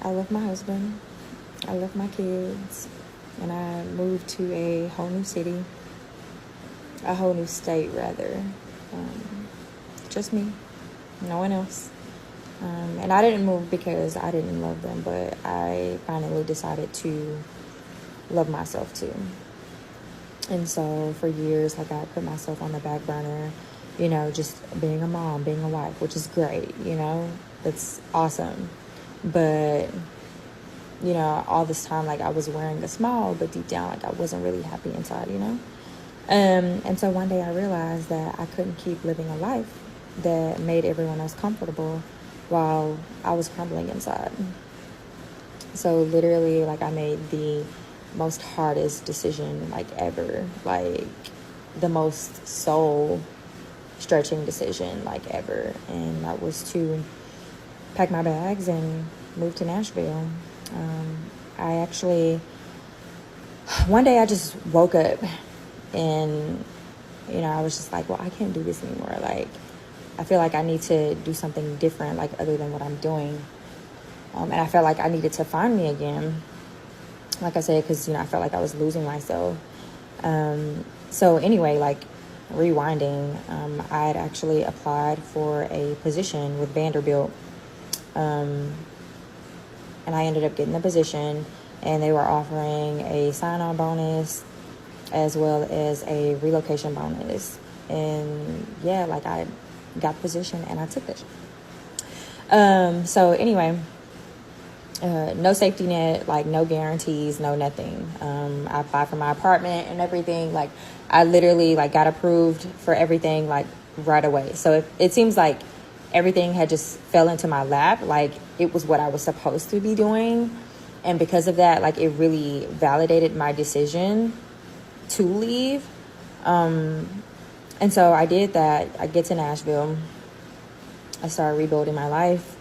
I left my husband, I left my kids, and I moved to a whole new city, a whole new state, rather. Just me, no one else. And I didn't move because I didn't love them, but I finally decided to love myself too. And so for years, like, I put myself on the back burner, just being a mom, being a wife, which is great, that's awesome. But, all this time, like, I was wearing a smile, but deep down, like, I wasn't really happy inside. And so one day I realized that I couldn't keep living a life that made everyone else comfortable while I was crumbling inside. So literally, like, I made the most hardest decision, like, ever, like the most soul stretching decision, like, ever. And that was to pack my bags and move to Nashville. I actually, one day I just woke up and, I was just like, well, I can't do this anymore. Like, I feel like I need to do something different, like, other than what I'm doing. And I felt like I needed to find me again. Like I said, because, I felt like I was losing myself. So anyway, like, rewinding, I had actually applied for a position with Vanderbilt. And I ended up getting the position, and they were offering a sign-on bonus as well as a relocation bonus. And yeah, like, I got the position and I took it. So anyway, no safety net, like, no guarantees, no nothing. I applied for my apartment and everything. Like, I literally, like, got approved for everything, like, right away. So it seems like everything had just fell into my lap. Like, it was what I was supposed to be doing. And because of that, like, it really validated my decision to leave. And so I did that. I get to Nashville. I started rebuilding my life.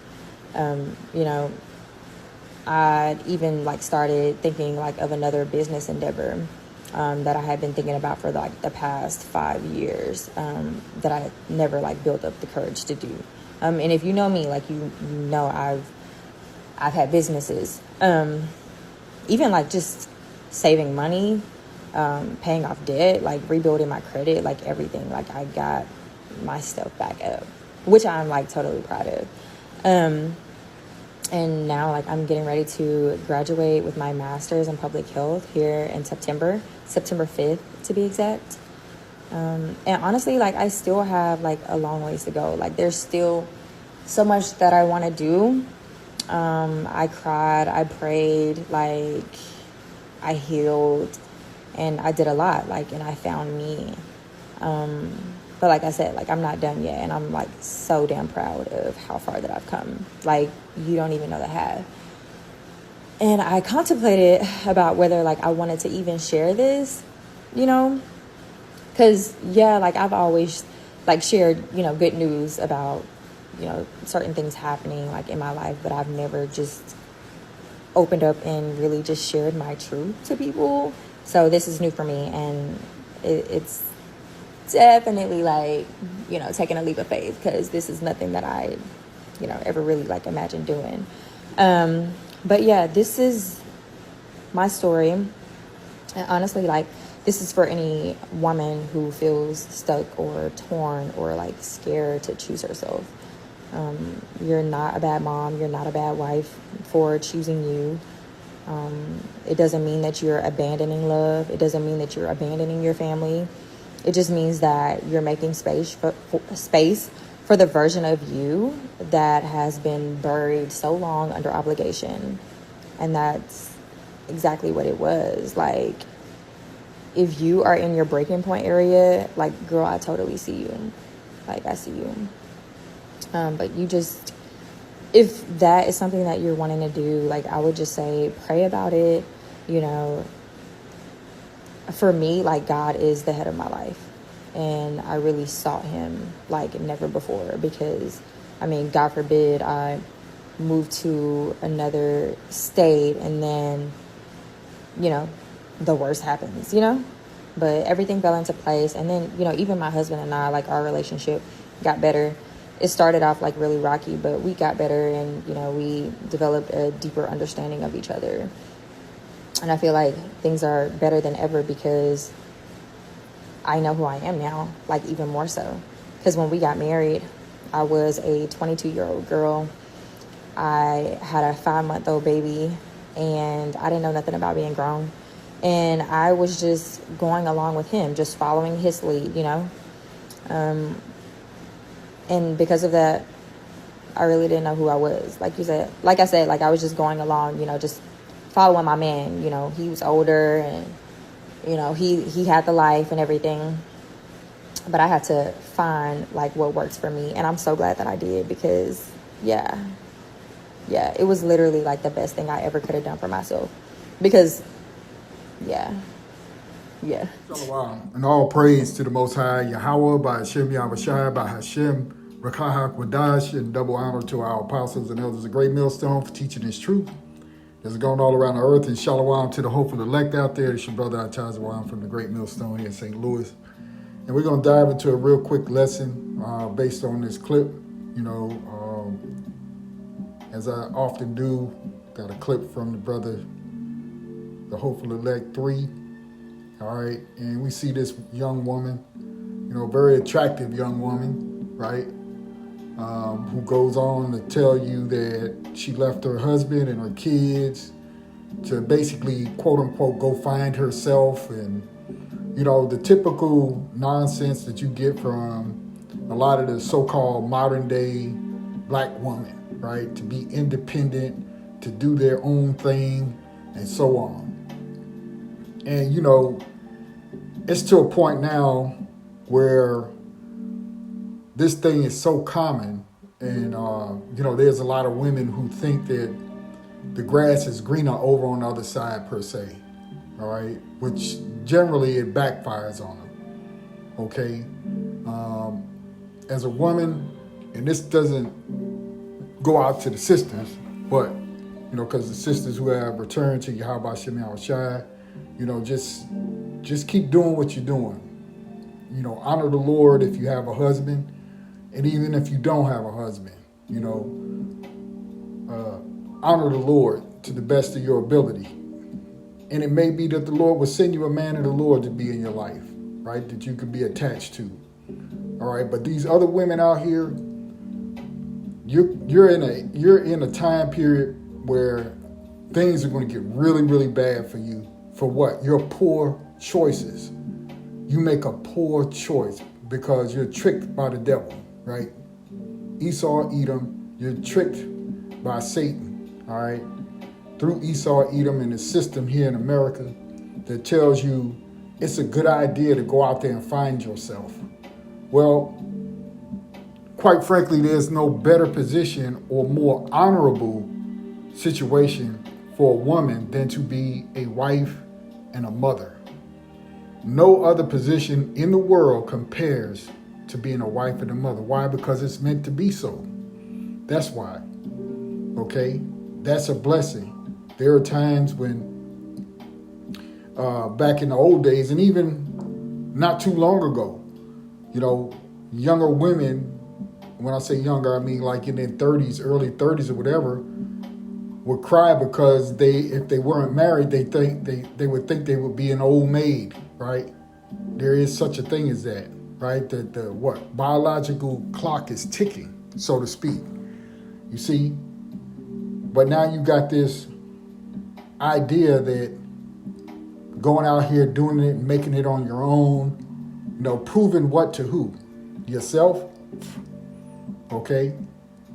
I even, like, started thinking, like, of another business endeavor that I had been thinking about for, like, the past 5 years, that I never, like, built up the courage to do. And if you know me, like, you know I've had businesses, even, like, just saving money, paying off debt, like, rebuilding my credit, like, everything. Like, I got my stuff back up, which I'm, like, totally proud of. And now, like, I'm getting ready to graduate with my master's in public health here in September 5th to be exact. And honestly, like, I still have, like, a long ways to go. Like, there's still so much that I want to do. I cried, I prayed, like, I healed, and I did a lot, like, and I found me. But like I said, like, I'm not done yet, and I'm, like, so damn proud of how far that I've come. Like, you don't even know the half. And I contemplated about whether, like, I wanted to even share this, because, yeah, like, I've always, like, shared, good news about, certain things happening, like, in my life, but I've never just opened up and really just shared my truth to people. So this is new for me, and it's definitely, like, taking a leap of faith, because this is nothing that I, ever really, like, imagined doing. But yeah, this is my story. And honestly, like, this is for any woman who feels stuck or torn or, like, scared to choose herself. You're not a bad mom. You're not a bad wife for choosing you. It doesn't mean that you're abandoning love. It doesn't mean that you're abandoning your family. It just means that you're making space for the version of you that has been buried so long under obligation. And that's exactly what it was. Like, if you are in your breaking point area, like, girl, I totally see you. Like, I see you. But you just, if that is something that you're wanting to do, like, I would just say, pray about it. For me, like, God is the head of my life, and I really sought him like never before, because, I mean, God forbid I moved to another state and then, the worst happens, but everything fell into place. And then, even my husband and I, like, our relationship got better. it started off like really rocky, but we got better, and we developed a deeper understanding of each other. And I feel like things are better than ever because I know who I am now, like even more so. Because when we got married, I was a 22-year-old girl. I had a 5-month-old baby, and I didn't know nothing about being grown. And I was just going along with him, just following his lead, and because of that, I really didn't know who I was. Like I said, I was just going along, just following my man. He was older, and he had the life and everything. But I had to find what works for me, and I'm so glad that I did, because yeah, it was literally the best thing I ever could have done for myself, because yeah. Shalom. And all praise to the Most High Yahweh, by Hashem Yahushai, by Hashem Rakahak Wadash, and double honor to our apostles and elders of Great Millstone for teaching His truth. That's going all around the earth. And shalom to the hopeful elect out there. It's your brother Atazawan from the Great Millstone here in St. Louis. And we're going to dive into a real quick lesson based on this clip. As I often do, got a clip from the brother, the hopeful elect 3. All right, and we see this young woman, very attractive young woman, right, who goes on to tell you that she left her husband and her kids to basically, quote unquote, go find herself, and, the typical nonsense that you get from a lot of the so-called modern day black woman, right, to be independent, to do their own thing, and so on. And, it's to a point now where this thing is so common. And, there's a lot of women who think that the grass is greener over on the other side, per se. All right. Which generally it backfires on them. Okay. As a woman, and this doesn't go out to the sisters, but, because the sisters who have returned to Yahweh Shem Yahushai, just keep doing what you're doing. Honor the Lord if you have a husband, and even if you don't have a husband, honor the Lord to the best of your ability. And it may be that the Lord will send you a man of the Lord to be in your life, right, that you could be attached to. All right, but these other women out here, you're in a time period where things are going to get really, really bad for you. For what? Your poor choices. You make a poor choice because you're tricked by the devil, right? Esau, Edom, you're tricked by Satan, all right? Through Esau, Edom, and the system here in America that tells you it's a good idea to go out there and find yourself. Well, quite frankly, there's no better position or more honorable situation for a woman than to be a wife and a mother. No other position in the world compares to being a wife and a mother. Why? Because it's meant to be so. That's why. Okay? That's a blessing. There are times when, back in the old days, and even not too long ago, younger women, when I say younger, I mean like in their 30s, early 30s or whatever, would cry because if they weren't married, they would think they would be an old maid, right? There is such a thing as that, right? That the biological clock is ticking, so to speak. You see? But now you got this idea that going out here doing it, making it on your own, proving what to who? Yourself? Okay?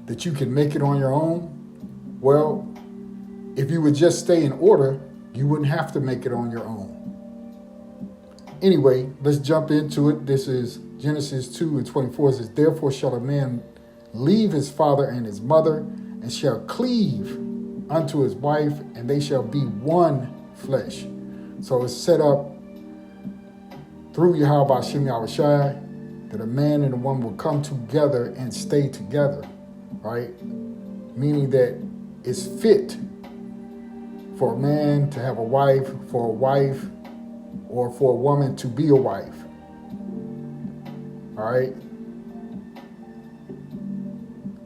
That you can make it on your own? Well, if you would just stay in order, you wouldn't have to make it on your own. Anyway, let's jump into it. This is Genesis 2:24. It says, "Therefore shall a man leave his father and his mother, and shall cleave unto his wife, and they shall be one flesh." So it's set up through Yahweh Shem Yahushai that a man and a woman will come together and stay together, right? Meaning that it's fit for a man to have a wife, for a wife, or for a woman to be a wife. All right?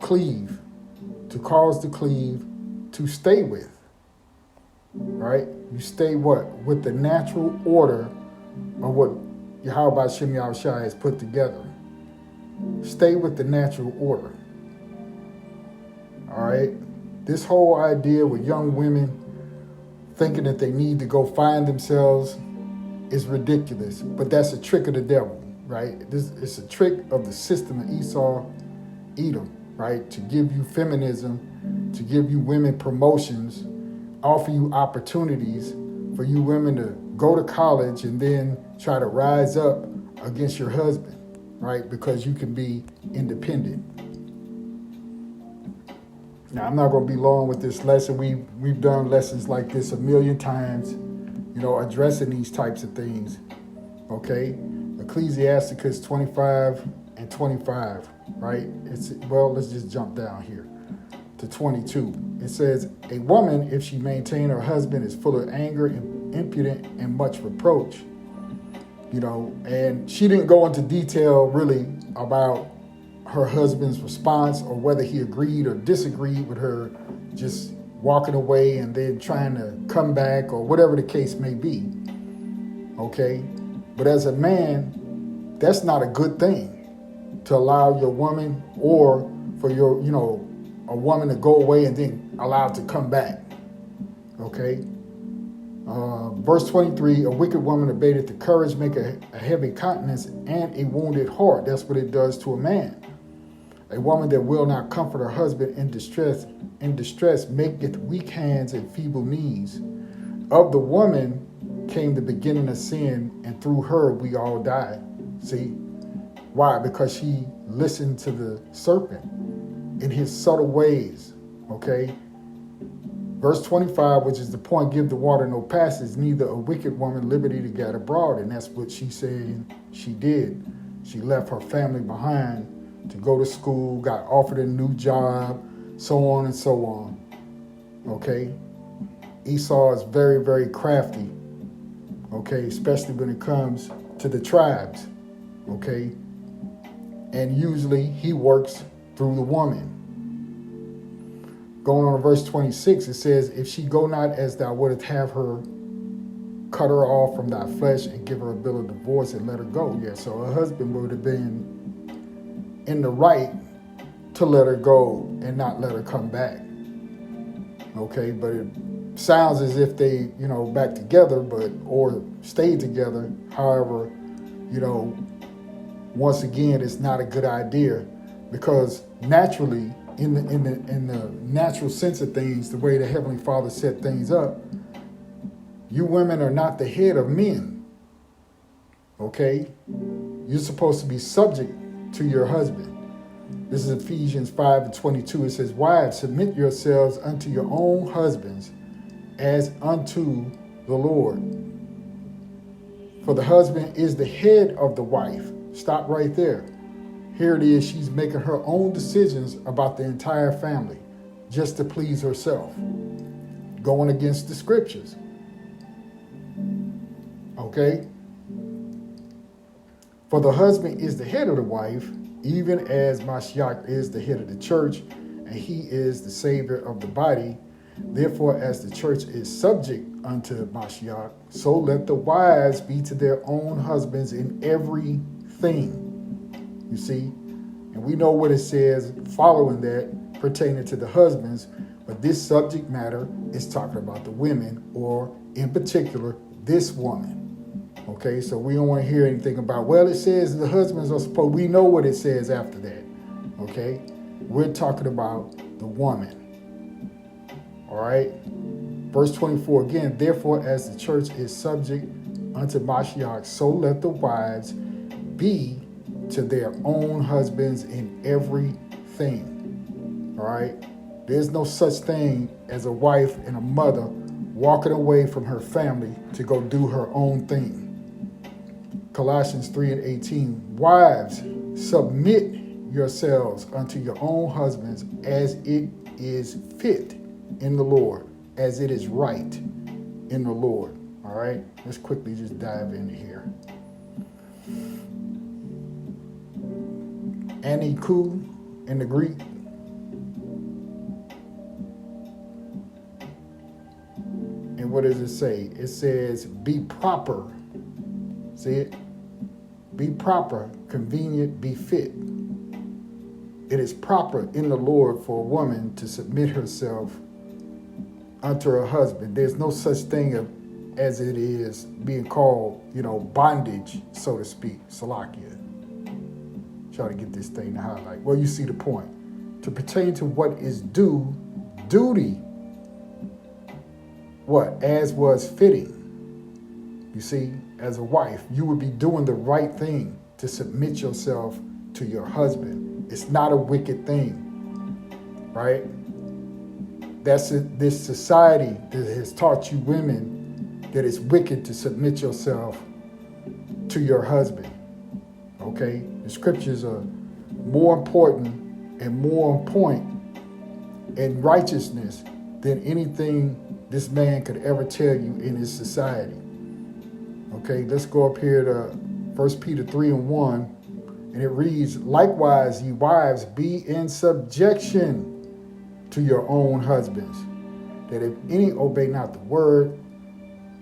cleave, to cause to cleave, to stay with. Right? You stay what? With the natural order of what Yahweh Shem Yahushua has put together. Stay with the natural order. All right? This whole idea with young women thinking that they need to go find themselves is ridiculous. But that's a trick of the devil, right? It's a trick of the system of Esau, Edom, right? To give you feminism, to give you women promotions, offer you opportunities for you women to go to college and then try to rise up against your husband, right? Because you can be independent. Now, I'm not going to be long with this lesson. We've done lessons like this a million times, addressing these types of things, okay? Ecclesiasticus 25 and 25, right? Let's just jump down here to 22. It says, a woman, if she maintain her husband, is full of anger and impudent and much reproach. And she didn't go into detail really about her husband's response or whether he agreed or disagreed with her just walking away and then trying to come back or whatever the case may be. Okay? But as a man, that's not a good thing to allow your woman or for your, a woman to go away and then allowed to come back. Okay? Verse 23, a wicked woman abated the courage, make a heavy countenance and a wounded heart. That's what it does to a man. A woman that will not comfort her husband in distress maketh weak hands and feeble knees. Of the woman came the beginning of sin, and through her we all die. See? Why? Because she listened to the serpent in his subtle ways. Okay? Verse 25, which is the point, give the water no passage, neither a wicked woman liberty to get abroad. And that's what she said she did. She left her family behind to go to school, got offered a new job, so on and so on. Okay? Esau is very, very crafty. Okay? Especially when it comes to the tribes. Okay? And usually he works through the woman. Going on to verse 26, it says, if she go not as thou wouldst have her, cut her off from thy flesh and give her a bill of divorce and let her go. Yeah, so her husband would have been in the right to let her go and not let her come back. Okay, but it sounds as if they, back together, or stayed together. However, once again, it's not a good idea because naturally, in the natural sense of things, the way the Heavenly Father set things up, you women are not the head of men. Okay? You're supposed to be subject to your husband. This is Ephesians 5 and 22. It says, wives, submit yourselves unto your own husbands as unto the Lord. For the husband is the head of the wife. Stop right there. Here it is, she's making her own decisions about the entire family just to please herself, going against the scriptures. Okay? For the husband is the head of the wife, even as Mashiach is the head of the church, and he is the savior of the body. Therefore, as the church is subject unto Mashiach, so let the wives be to their own husbands in everything. You see, and we know what it says following that pertaining to the husbands, but this subject matter is talking about the women, or in particular, this woman. Okay, so we don't want to hear anything about, well, it says the husbands are supposed, we know what it says after that. Okay, we're talking about the woman. All right, verse 24 again, therefore, as the church is subject unto Mashiach, so let the wives be to their own husbands in everything. All right? There's no such thing as a wife and a mother walking away from her family to go do her own thing. Colossians 3 and 18. Wives, submit yourselves unto your own husbands as it is fit in the Lord, as it is right in the Lord. All right? Let's quickly just dive into here. Aniku in the Greek And what does it say? It says, be proper. See it? Be proper, convenient, be fit. It is proper in the Lord for a woman to submit herself unto her husband. There's no such thing as it is being called, bondage, so to speak. Salakia. Try to get this thing to highlight. Well, you see the point. To pertain to what is due, duty. What? As was fitting. You see, as a wife, you would be doing the right thing to submit yourself to your husband. It's not a wicked thing, right? That's it. This society that has taught you women that it's wicked to submit yourself to your husband. Okay? The scriptures are more important and more on point in righteousness than anything this man could ever tell you in his society. Okay, let's go up here to 1 Peter 3:1, and it reads, likewise, ye wives, be in subjection to your own husbands, that if any obey not the word,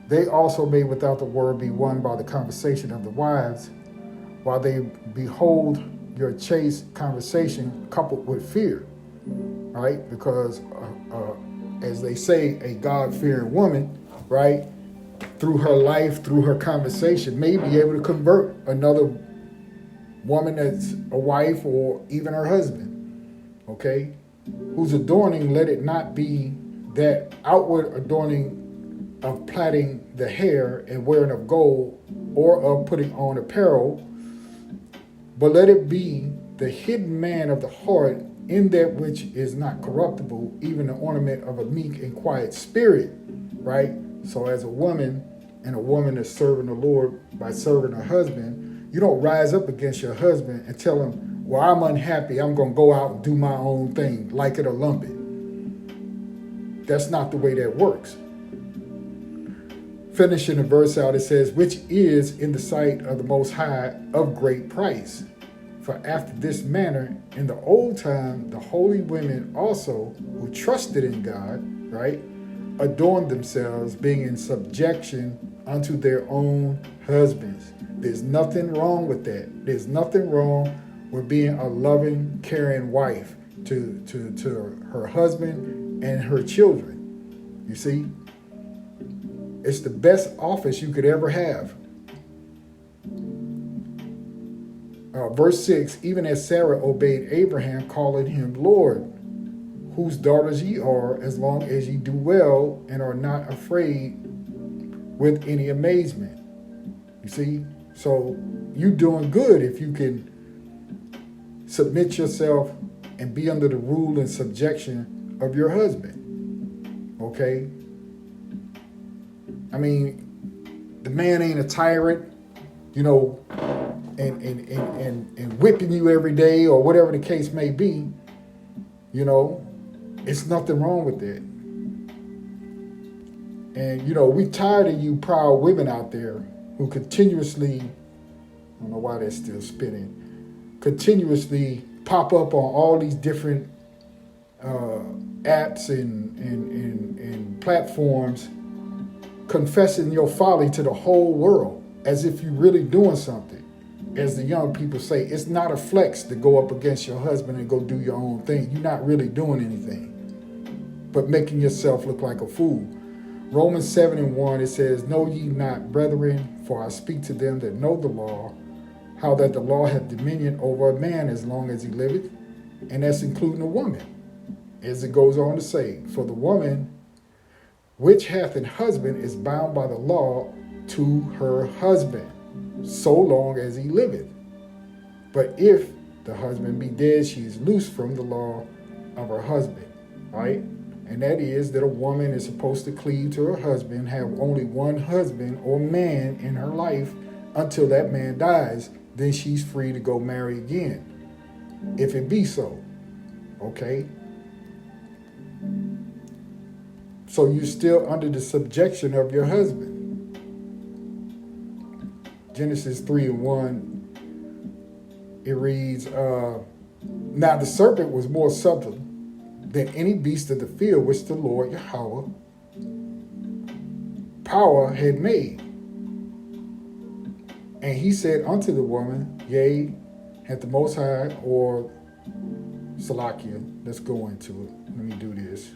they also may without the word be won by the conversation of the wives, while they behold your chaste conversation coupled with fear, right? Because as they say, a God-fearing woman, right, through her life, through her conversation, may be able to convert another woman that's a wife or even her husband, okay? Whose adorning, let it not be that outward adorning of plaiting the hair and wearing of gold or of putting on apparel, but let it be the hidden man of the heart in that which is not corruptible, even the ornament of a meek and quiet spirit, right? So as a woman, and a woman is serving the Lord by serving her husband, you don't rise up against your husband and tell him, well, I'm unhappy, I'm going to go out and do my own thing, like it or lump it. That's not the way that works. Finishing the verse out, it says, which is in the sight of the Most High of great price. For after this manner, in the old time, the holy women also, who trusted in God, right, adorned themselves, being in subjection unto their own husbands. There's nothing wrong with that. There's nothing wrong with being a loving, caring wife to her husband and her children. You see? It's the best office you could ever have. Verse 6, even as Sarah obeyed Abraham, calling him Lord, whose daughters ye are, as long as ye do well and are not afraid with any amazement. You see? So you doing good if you can submit yourself and be under the rule and subjection of your husband. Okay? I mean, the man ain't a tyrant, and whipping you every day or whatever the case may be. It's nothing wrong with that. And, we tired of you proud women out there who continuously, I don't know why they're still spinning, continuously pop up on all these different apps and platforms, confessing your folly to the whole world as if you're really doing something. As the young people say, it's not a flex to go up against your husband and go do your own thing. You're not really doing anything, but making yourself look like a fool. Romans 7:1, it says, know ye not, brethren, for I speak to them that know the law, how that the law hath dominion over a man as long as he liveth, and that's including a woman. As it goes on to say, for the woman which hath an husband is bound by the law to her husband, so long as he liveth. But if the husband be dead, she is loosed from the law of her husband, right? And that is that a woman is supposed to cleave to her husband, have only one husband or man in her life until that man dies. Then she's free to go marry again, if it be so. Okay? So you're still under the subjection of your husband. Genesis 3:1, it reads, now the serpent was more subtle than any beast of the field which the Lord Yahweh power had made. And he said unto the woman, yea, hath the Most High, or Salakia, let's go into it. Let me do this.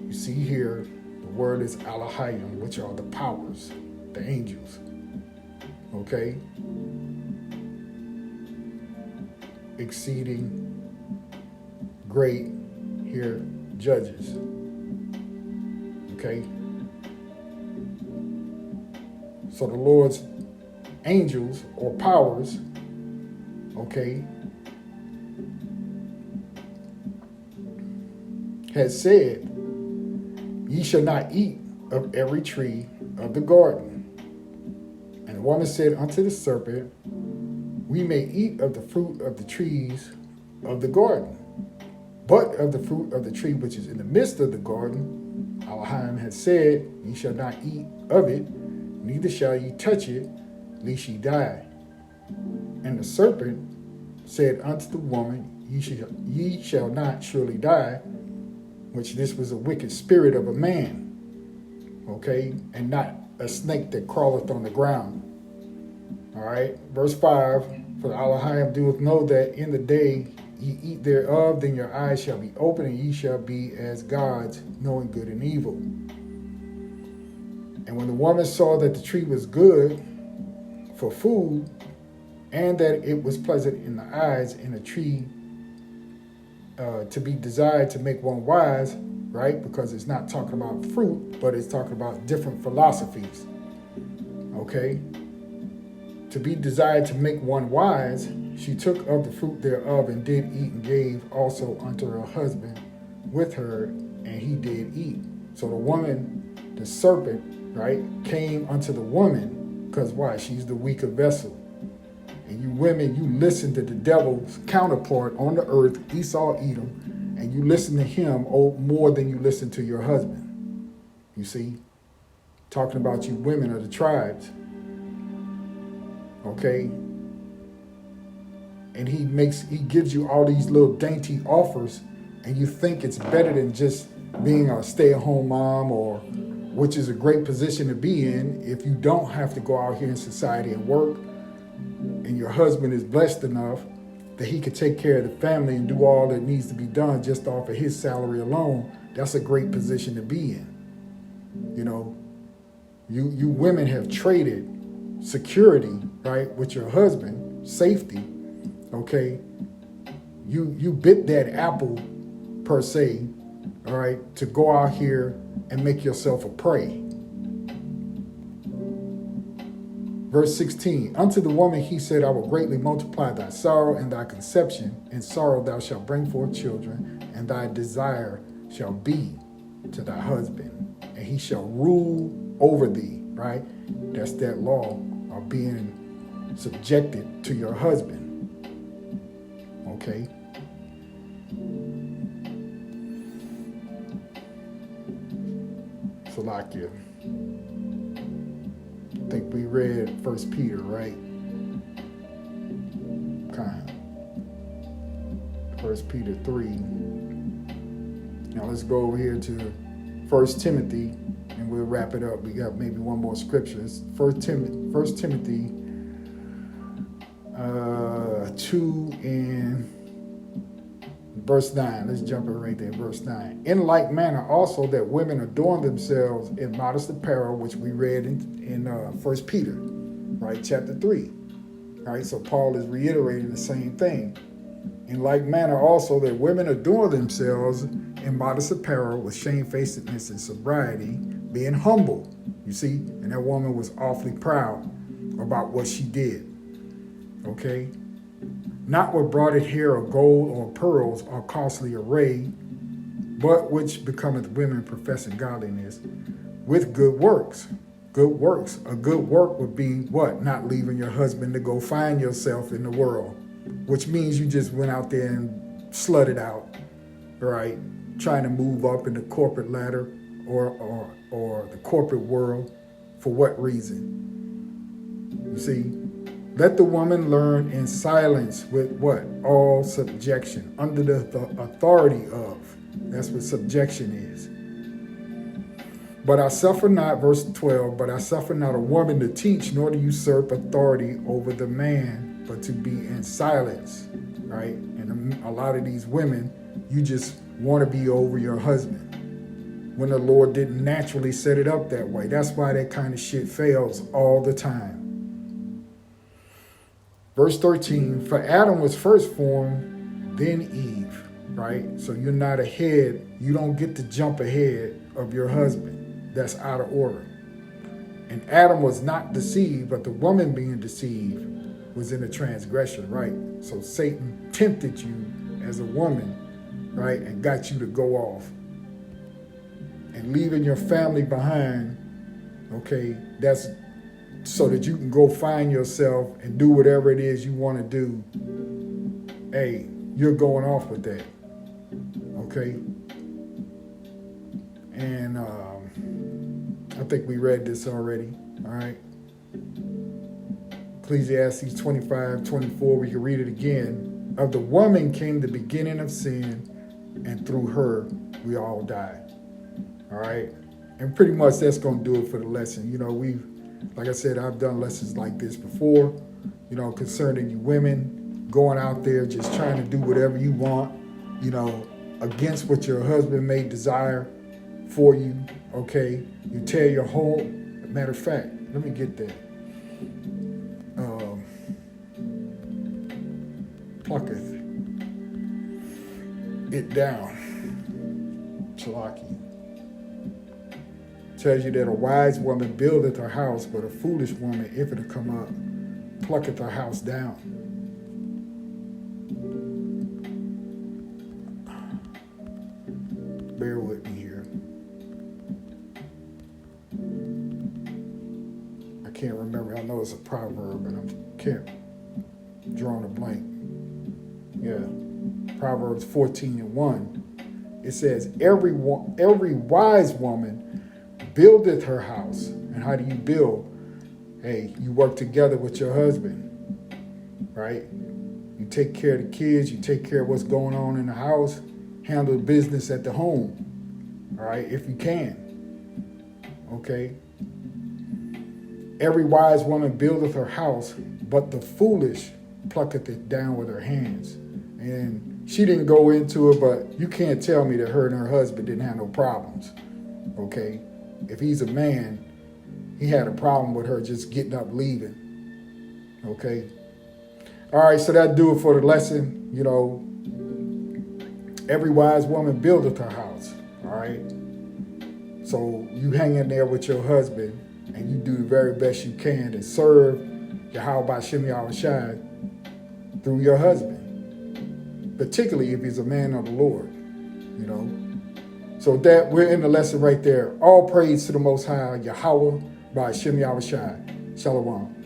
You see here, the word is Alahayim, which are the powers, the angels. Okay? Exceeding great here judges. Okay? So the Lord's angels or powers, okay, has said, ye shall not eat of every tree of the garden. And the woman said unto the serpent, we may eat of the fruit of the trees of the garden, but of the fruit of the tree which is in the midst of the garden, Elohim has said, ye shall not eat of it, neither shall ye touch it, lest ye die. And the serpent said unto the woman, ye shall not surely die, which this was a wicked spirit of a man, okay, and not a snake that crawleth on the ground. All right, verse 5, for the Elohim doeth know that in the day ye eat thereof, then your eyes shall be open, and ye shall be as gods, knowing good and evil. And when the woman saw that the tree was good for food, and that it was pleasant in the eyes, and a tree to be desired to make one wise, right? Because it's not talking about fruit, but it's talking about different philosophies, okay? To be desired to make one wise, she took of the fruit thereof and did eat, and gave also unto her husband with her, and he did eat. So the woman, the serpent, right, came unto the woman, because why? She's the weaker vessel. And you women, you listen to the devil's counterpart on the earth, Esau, Edom, and you listen to him more than you listen to your husband. You see? Talking about you women of the tribes. Okay? And he gives you all these little dainty offers, and you think it's better than just being a stay-at-home mom, or which is a great position to be in if you don't have to go out here in society and work, and your husband is blessed enough that he could take care of the family and do all that needs to be done just off of his salary alone. That's a great position to be in. You know, you women have traded security, right, with your husband, safety, okay? You bit that apple, per se, all right, to go out here and make yourself a prey. Verse 16, unto the woman he said, I will greatly multiply thy sorrow and thy conception. In sorrow thou shalt bring forth children, and thy desire shall be to thy husband, and he shall rule over thee, right? That's that law of being subjected to your husband, okay? Salakia. I think we read 1 Peter, right? Kind of. 1 Peter 3. Now let's go over here to 1 Timothy, and we'll wrap it up. We got maybe one more scripture. It's 1 Timothy 2 and verse 9. Let's jump in right there, verse 9. In like manner also that women adorn themselves in modest apparel, which we read in 1 Peter, right, chapter 3. All right, so Paul is reiterating the same thing. In like manner also that women adorn themselves in modest apparel with shamefacedness and sobriety, being humble. You see, and that woman was awfully proud about what she did. Okay? Not with broided hair or gold or pearls or costly array, but which becometh women professing godliness with good works. Good works. A good work would be what? Not leaving your husband to go find yourself in the world, which means you just went out there and slutted out, right? Trying to move up in the corporate ladder or the corporate world. For what reason? You see? Let the woman learn in silence with what? All subjection, under the authority of. That's what subjection is. But I suffer not, verse 12, but I suffer not a woman to teach, nor to usurp authority over the man, but to be in silence, right? And a lot of these women, you just want to be over your husband when the Lord didn't naturally set it up that way. That's why that kind of shit fails all the time. Verse 13, for Adam was first formed, then Eve, right? So you're not ahead. You don't get to jump ahead of your husband. That's out of order. And Adam was not deceived, but the woman being deceived was in a transgression, right? So Satan tempted you as a woman, right? And got you to go off. And leaving your family behind, okay, that's so that you can go find yourself and do whatever it is you want to do. Hey, you're going off with that, okay? And I think we read this already, all right? Ecclesiastes 25:24, we can read it again. Of the woman came the beginning of sin, and through her we all died, all right? And pretty much that's going to do it for the lesson. You know, like I said, I've done lessons like this before, you know, concerning you women going out there just trying to do whatever you want, you know, against what your husband may desire for you, okay? You tear your whole, matter of fact, let me get that. Plucketh it down. Chalaki. Tells you that a wise woman buildeth her house, but a foolish woman, if it'll come up, plucketh her house down. Bear with me here. I can't remember. I know it's a proverb, and I can't draw a blank. Yeah, Proverbs 14:1. It says, every wise woman buildeth her house. And how do you build? Hey, you work together with your husband, right? You take care of the kids. You take care of what's going on in the house. Handle business at the home, all right, if you can, okay? Every wise woman buildeth her house, but the foolish plucketh it down with her hands. And she didn't go into it, but you can't tell me that her and her husband didn't have no problems, okay? If he's a man, he had a problem with her just getting up, leaving, okay? All right, so that do it for the lesson. You know, every wise woman buildeth her house, all right? So you hang in there with your husband and you do the very best you can to serve Yahweh Shem Yahushai through your husband, particularly if he's a man of the Lord, you know. So that we're in the lesson right there. All praise to the Most High, Yahweh by Shem Yahushai. Shalom.